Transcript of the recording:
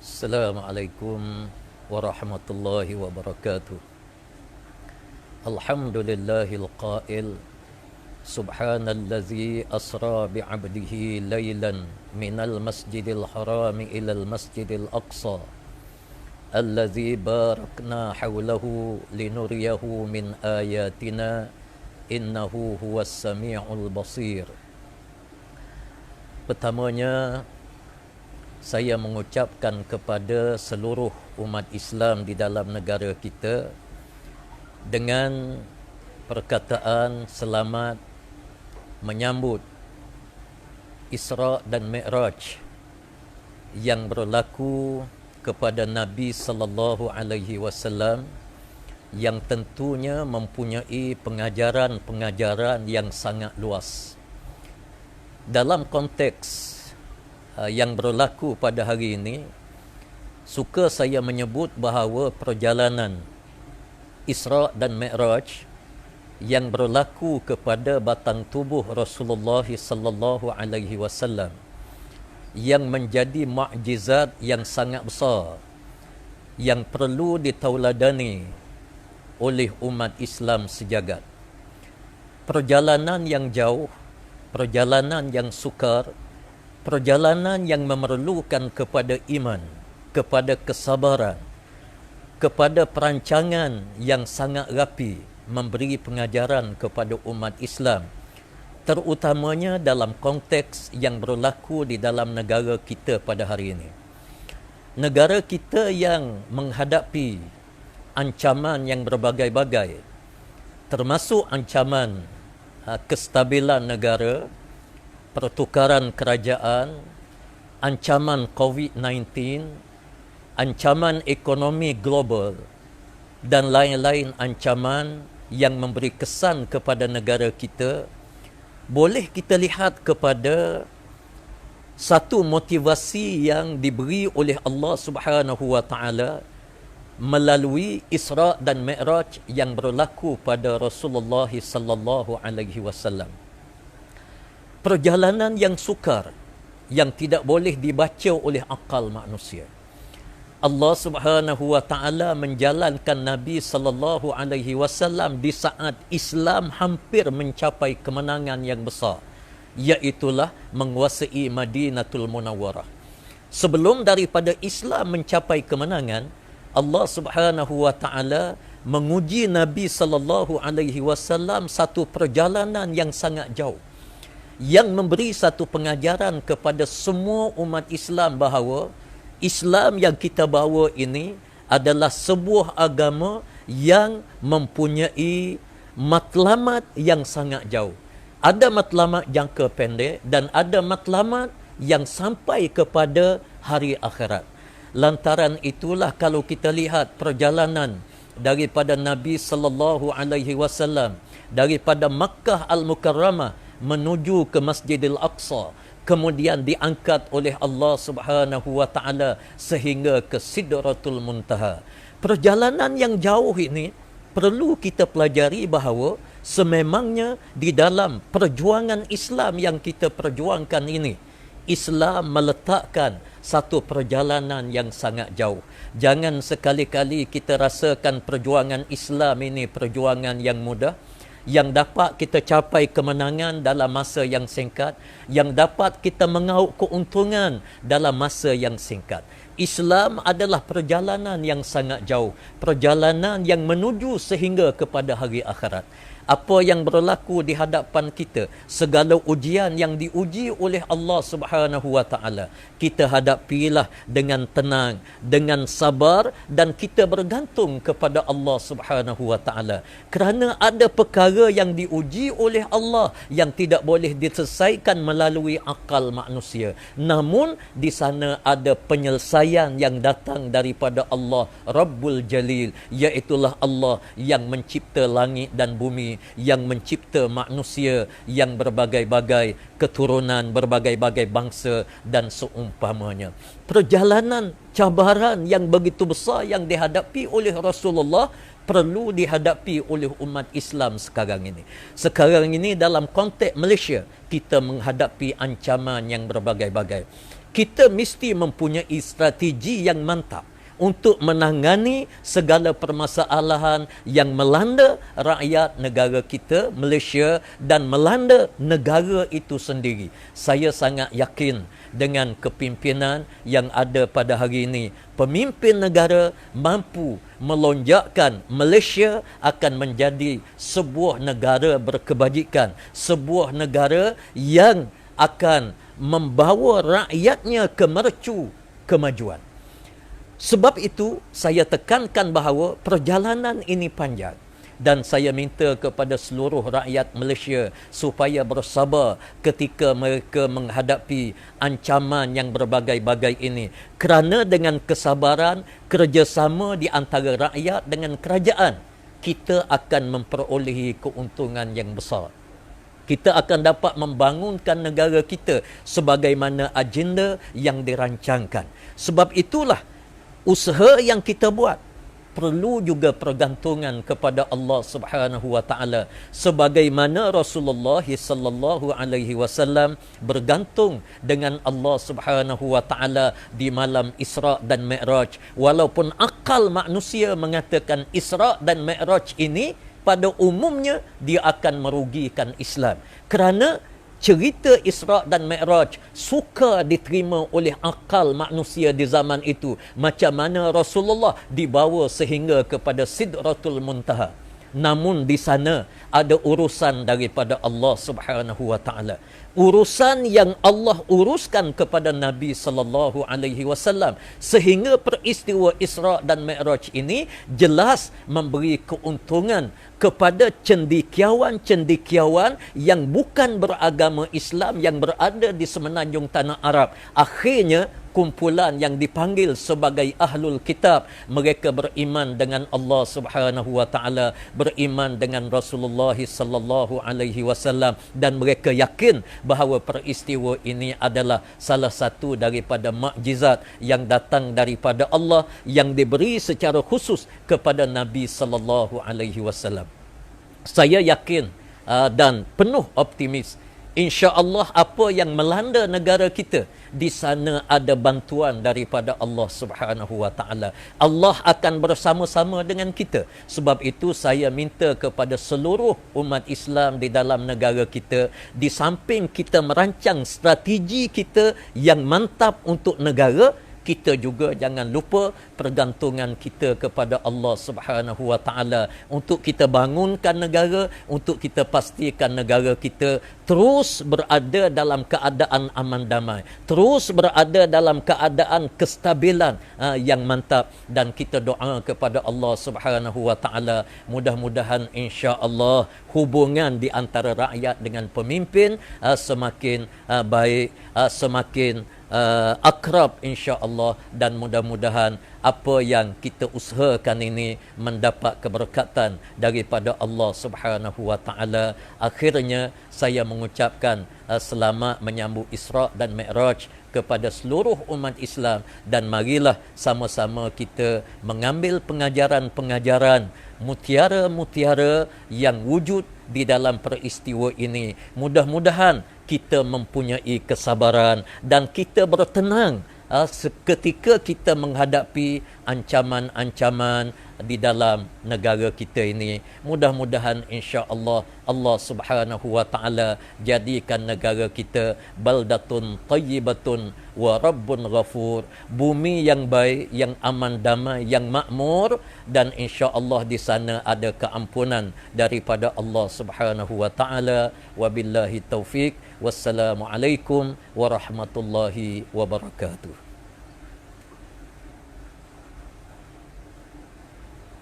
Assalamualaikum warahmatullahi wabarakatuh. Alhamdulillahil qail Subhanallazi asra bi'abdihi laylan minal masjidil harami ilal masjidil aqsa Allazi barakna hawlahu linuriyahu min ayatina innahu huwas sami'ul basir. Pertamanya, saya mengucapkan kepada seluruh umat Islam di dalam negara kita dengan perkataan selamat menyambut Isra dan Mi'raj yang berlaku kepada Nabi sallallahu alaihi wasallam, yang tentunya mempunyai pengajaran-pengajaran yang sangat luas. Dalam konteks yang berlaku pada hari ini, suka saya menyebut bahawa perjalanan Isra dan Mi'raj yang berlaku kepada batang tubuh Rasulullah sallallahu alaihi wasallam yang menjadi mukjizat yang sangat besar yang perlu ditauladani oleh umat Islam sejagat. Perjalanan yang jauh, perjalanan yang sukar, perjalanan yang memerlukan kepada iman, kepada kesabaran, kepada perancangan yang sangat rapi memberi pengajaran kepada umat Islam, terutamanya dalam konteks yang berlaku di dalam negara kita pada hari ini. Negara kita yang menghadapi ancaman yang berbagai-bagai, termasuk ancaman kestabilan negara, pertukaran kerajaan, ancaman COVID-19, ancaman ekonomi global, dan lain-lain ancaman yang memberi kesan kepada negara kita, boleh kita lihat kepada satu motivasi yang diberi oleh Allah Subhanahu wa taala melalui Isra dan Mi'raj yang berlaku pada Rasulullah sallallahu alaihi wasallam. Perjalanan yang sukar yang tidak boleh dibaca oleh akal manusia. Allah Subhanahu wa taala menjalankan Nabi sallallahu alaihi wasallam di saat Islam hampir mencapai kemenangan yang besar, iaitulah menguasai Madinatul Munawwarah. Sebelum daripada Islam mencapai kemenangan, Allah Subhanahu wa taala menguji Nabi sallallahu alaihi wasallam satu perjalanan yang sangat jauh, yang memberi satu pengajaran kepada semua umat Islam bahawa Islam yang kita bawa ini adalah sebuah agama yang mempunyai matlamat yang sangat jauh. Ada matlamat jangka pendek dan ada matlamat yang sampai kepada hari akhirat. Lantaran itulah kalau kita lihat perjalanan daripada Nabi sallallahu alaihi wasallam daripada Makkah Al-Mukarramah menuju ke Masjidil Aqsa, kemudian diangkat oleh Allah Subhanahu wa taala sehingga ke Sidratul Muntaha. Perjalanan yang jauh ini perlu kita pelajari bahawa sememangnya di dalam perjuangan Islam yang kita perjuangkan ini, Islam meletakkan satu perjalanan yang sangat jauh. Jangan sekali-kali kita rasakan perjuangan Islam ini perjuangan yang mudah, yang dapat kita capai kemenangan dalam masa yang singkat, yang dapat kita mengauk keuntungan dalam masa yang singkat. Islam adalah perjalanan yang sangat jauh, perjalanan yang menuju sehingga kepada hari akhirat. Apa yang berlaku di hadapan kita, segala ujian yang diuji oleh Allah Subhanahu wa taala, kita hadapilah dengan tenang, dengan sabar, dan kita bergantung kepada Allah Subhanahu wa taala. Kerana ada perkara yang diuji oleh Allah yang tidak boleh diselesaikan melalui akal manusia. Namun di sana ada penyelesaian yang datang daripada Allah Rabbul Jalil, iaitulah Allah yang mencipta langit dan bumi, yang mencipta manusia yang berbagai-bagai keturunan, berbagai-bagai bangsa dan seumpamanya. Perjalanan cabaran yang begitu besar yang dihadapi oleh Rasulullah perlu dihadapi oleh umat Islam sekarang ini. Sekarang ini dalam konteks Malaysia, kita menghadapi ancaman yang berbagai-bagai. kita mesti mempunyai strategi yang mantap untuk menangani segala permasalahan yang melanda rakyat negara kita, Malaysia, dan melanda negara itu sendiri. Saya sangat yakin dengan kepimpinan yang ada pada hari ini, pemimpin negara mampu melonjakkan Malaysia akan menjadi sebuah negara berkebajikan, sebuah negara yang akan membawa rakyatnya ke mercu kemajuan. Sebab itu, saya tekankan bahawa perjalanan ini panjang dan saya minta kepada seluruh rakyat Malaysia supaya bersabar ketika mereka menghadapi ancaman yang berbagai-bagai ini. Kerana dengan kesabaran, kerjasama di antara rakyat dengan kerajaan, kita akan memperolehi keuntungan yang besar. Kita akan dapat membangunkan negara kita sebagaimana agenda yang dirancangkan. Sebab itulah usaha yang kita buat perlu juga pergantungan kepada Allah Subhanahu wa taala, sebagaimana Rasulullah sallallahu alaihi wasallam bergantung dengan Allah Subhanahu wa taala di malam Isra dan Mi'raj. Walaupun akal manusia mengatakan Isra dan Mi'raj ini pada umumnya dia akan merugikan Islam, kerana cerita Isra dan Mi'raj suka diterima oleh akal manusia di zaman itu, macam mana Rasulullah dibawa sehingga kepada Sidratul Muntaha. Namun di sana ada urusan daripada Allah Subhanahu wa taala. Urusan yang Allah uruskan kepada Nabi sallallahu alaihi wasallam, sehingga peristiwa Isra dan Mi'raj ini jelas memberi keuntungan kepada cendekiawan-cendekiawan yang bukan beragama Islam yang berada di semenanjung tanah Arab. Akhirnya kumpulan yang dipanggil sebagai Ahlul Kitab, mereka beriman dengan Allah Subhanahu wa taala, beriman dengan Rasulullah sallallahu alaihi wasallam, dan mereka yakin bahawa peristiwa ini adalah salah satu daripada mukjizat yang datang daripada Allah yang diberi secara khusus kepada Nabi sallallahu alaihi wasallam. Saya yakin dan penuh optimis, insya-Allah apa yang melanda negara kita, di sana ada bantuan daripada Allah Subhanahu wa taala. Allah akan bersama-sama dengan kita. Sebab itu saya minta kepada seluruh umat Islam di dalam negara kita, di samping kita merancang strategi kita yang mantap untuk negara, kita juga jangan lupa pergantungan kita kepada Allah Subhanahu wa taala untuk kita bangunkan negara, untuk kita pastikan negara kita terus berada dalam keadaan aman damai, terus berada dalam keadaan kestabilan yang mantap, dan kita doa kepada Allah Subhanahu wa taala mudah-mudahan insya-Allah hubungan di antara rakyat dengan pemimpin semakin baik, semakin akrab insya-Allah, dan mudah-mudahan apa yang kita usahakan ini mendapat keberkatan daripada Allah Subhanahu wa taala. Akhirnya saya mengucapkan selamat menyambut Isra dan Mi'raj kepada seluruh umat Islam, dan marilah sama-sama kita mengambil pengajaran-pengajaran, mutiara-mutiara yang wujud di dalam peristiwa ini. Mudah-mudahan kita mempunyai kesabaran dan kita bertenang ketika kita menghadapi ancaman-ancaman di dalam negara kita ini. Mudah-mudahan insya-Allah Allah Subhanahu wa taala jadikan negara kita baldatun tayyibatun wa rabbun ghafur, bumi yang baik, yang aman damai, yang makmur, dan insya-Allah di sana ada keampunan daripada Allah Subhanahu wa taala. Wabillahi taufik. Wassalamualaikum warahmatullahi wabarakatuh.